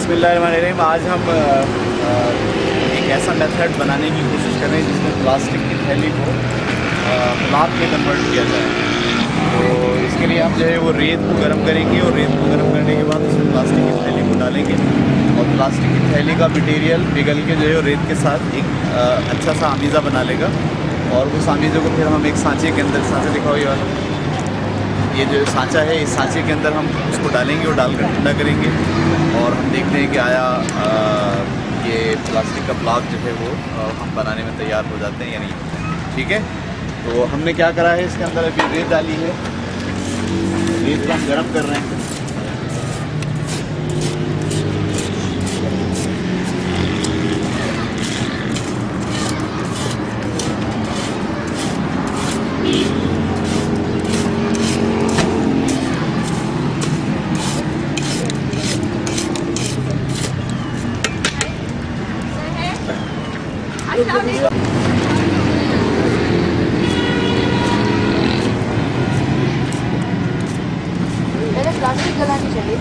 बिस्मिल्लाहिर्रहमानिर्रहीम। आज हम एक ऐसा मेथड बनाने की कोशिश कर रहे हैं जिसमें प्लास्टिक की थैली को गुलाब में कन्वर्ट किया जाए। तो इसके लिए हम जो है वो रेत को गर्म करेंगे और रेत को गर्म करने के बाद उसमें प्लास्टिक की थैली को डालेंगे और प्लास्टिक की थैली का मटेरियल पिघल के जो है रेत के साथ एक अच्छा सा आमीज़ा बना लेगा और उस आमीज़े को फिर हम एक सांचे के अंदर, सांचा दिखाओ ये वाला, ये जो सांचा है इस सांचे के अंदर हम उसको डालेंगे और डालकर ठंडा करेंगे और हम देखते हैं कि आया ये प्लास्टिक का ब्लॉक जो है वो हम बनाने में तैयार हो जाते हैं या नहीं। ठीक है, तो हमने क्या करा है, इसके अंदर अभी रेत डाली है, रेत को हम गर्म कर रहे हैं। पहले प्लास्टिक जलानी चाहिए।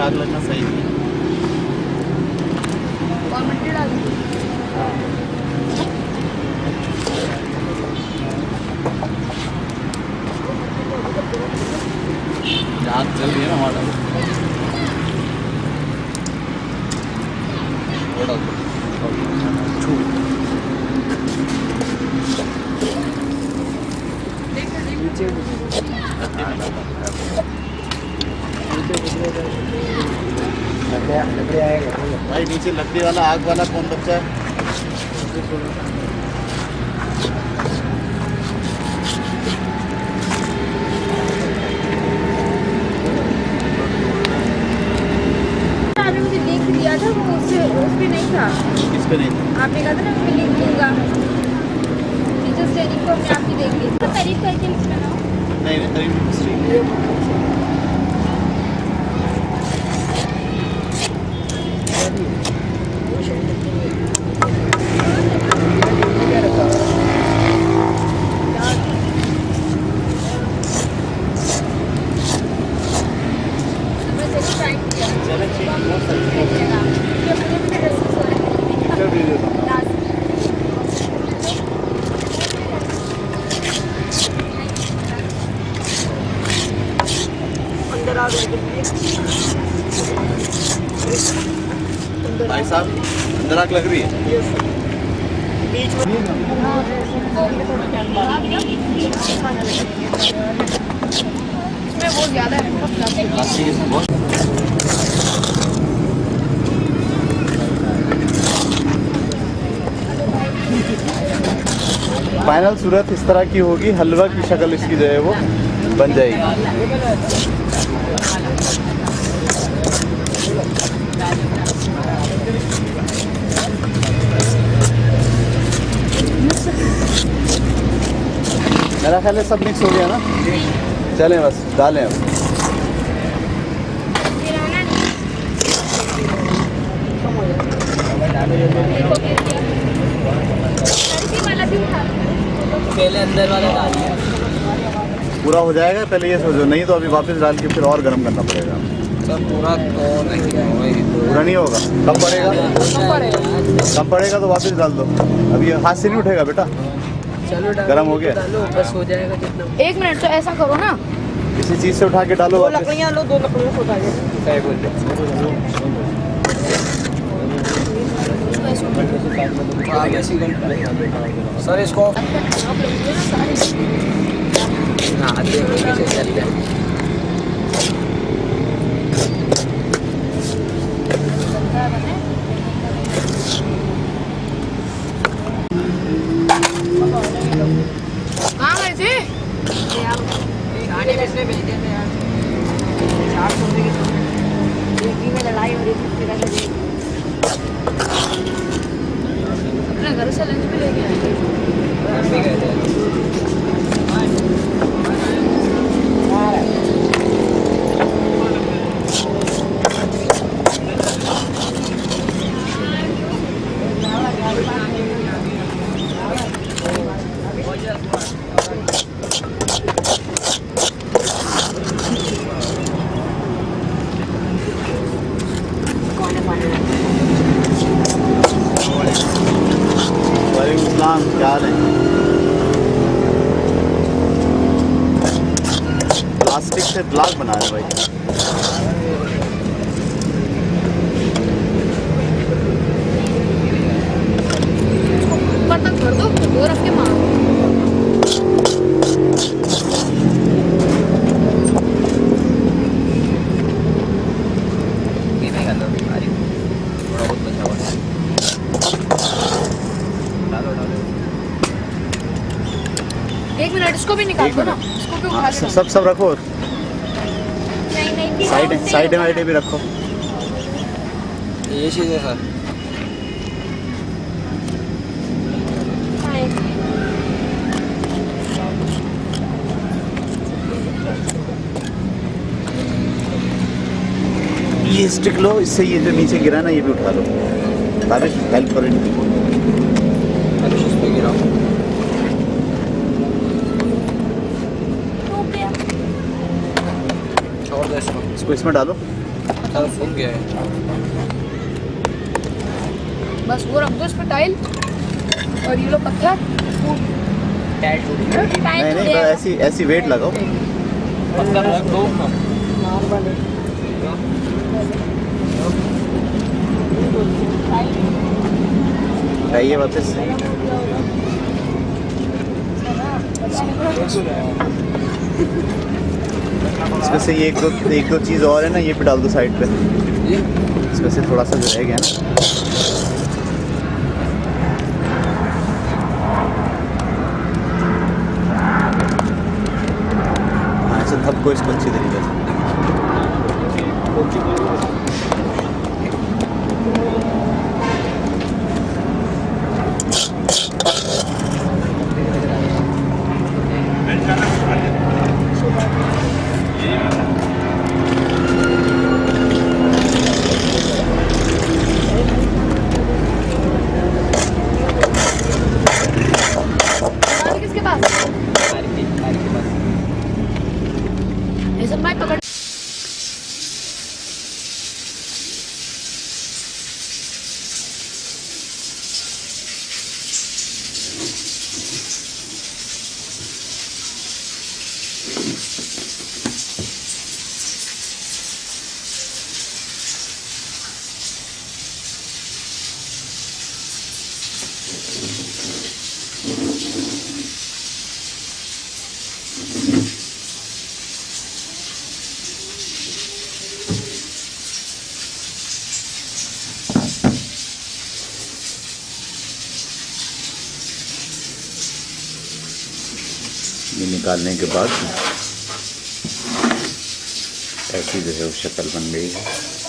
आग लगना सही नहीं है। और मिट्टी डाल दी। आग चल रही है ना वहाँ डालो। भाई नीचे लकड़ी वाला आग वाला कौन बच्चा है? आपने मुझे लिंक दिया था, वो उस पे नहीं था। किस पे नहीं था? आपने कहा था ना मैं लिंक दूंगा। टीचर्स ट्रेनिंग को हमने आपकी देख ली। तो तारीफ करके लिखना ना। नहीं तारीफ भाई साहब अंदर आग लग रही है। इसमें बहुत ज़्यादा है, बहुत ज़्यादा। फाइनल सूरत इस तरह की होगी, हलवा की शक्ल इसकी जो है वो बन जाएगी। मेरा ख्याल है सब मिक्स हो गया ना। चलें बस डालें अब। पहले अंदर वाला डालिए। पूरा हो जाएगा पहले ये सोचो, नहीं तो अभी वापस डाल के फिर और गर्म करना पड़ेगा। सब पूरा तो नहीं पूरा नहीं होगा, कम पड़ेगा। कम पड़ेगा तो वापस डाल दो। अभी हाथ से नहीं उठेगा बेटा। चलो गरम हो गया, डालो, बस हो जाएगा जितना। 1 मिनट तो ऐसा करो ना, किसी चीज़ से उठा के डालो दो वापस। लकड़ियाँ लो, 2 लकड़ियों को उठाइए। सही बोल सर इसको हाँ देखिए कैसे चलते हैं। कहाँ गए थे? गाड़ी किसने भेजे थे यार? 400 के तो एक ही में लड़ाई हो रही थी। अपने घर से लंच भी लेके आए। वालेकुम, क्या हाल है? प्लास्टिक से ब्लॉक बना रहे भाई। ऊपर तक कर दो, वो रख के मारो। थोड़ा बहुत बचा हुआ है। डालो डालो। 1 मिनट, इसको भी निकाल एक दो ना, मिनट। इसको भी उठा हाँ, लेना। सब रखो, नहीं साइड में भी रखो। ये चीज़ है सर। ये स्टिक लो, इससे ये जो नीचे गिरा ना ये भी उठा लो। बारिश हेल्प करो इनकी। बारिश उस पे गिरा। छोड़ दो इसको। इसको इसमें डालो। सर फूल गया है। बस वो रख दो इस पर टाइल, और ये लो पत्थर। टाइट हो गया। टाइम नहीं तो नहीं, देगा। बस ऐसी वेट लगाओ। पत्थर रख दो। उठाइए वापस। इसमें से ये एक दो चीज़ और है ना, ये भी डाल दो साइड पे। इसमें से थोड़ा सा जो रह गया ना, हाँ ऐसे धक्को इसको अच्छी तरीके से। किसके पास? भाई पकड़। निकालने के बाद ऐसी जो है वो शक्ल बन गई है।